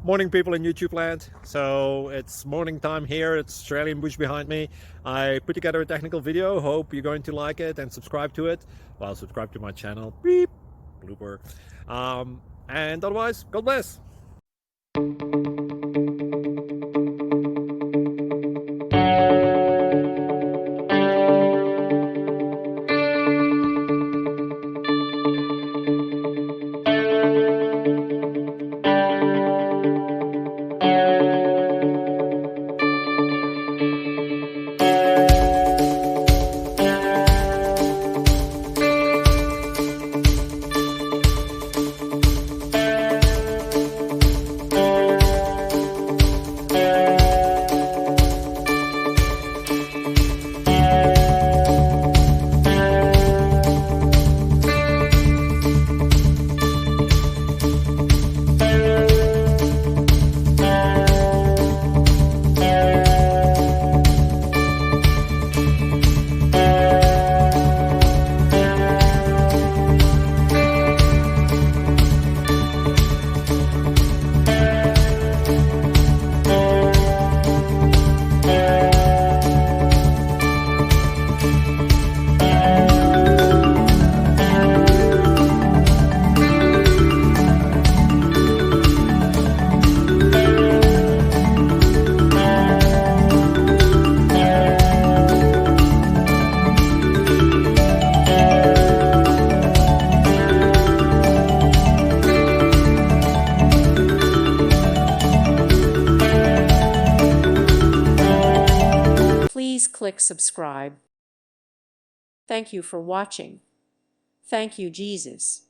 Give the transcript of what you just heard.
Morning, people in YouTube land. So it's morning time here. It's Australian bush behind me. I put together a technical video. Hope you're going to like it and subscribe to it. Well, subscribe to my channel. Beep. Blooper. And otherwise, God bless. Please click subscribe. Thank you for watching. Thank you, Jesus.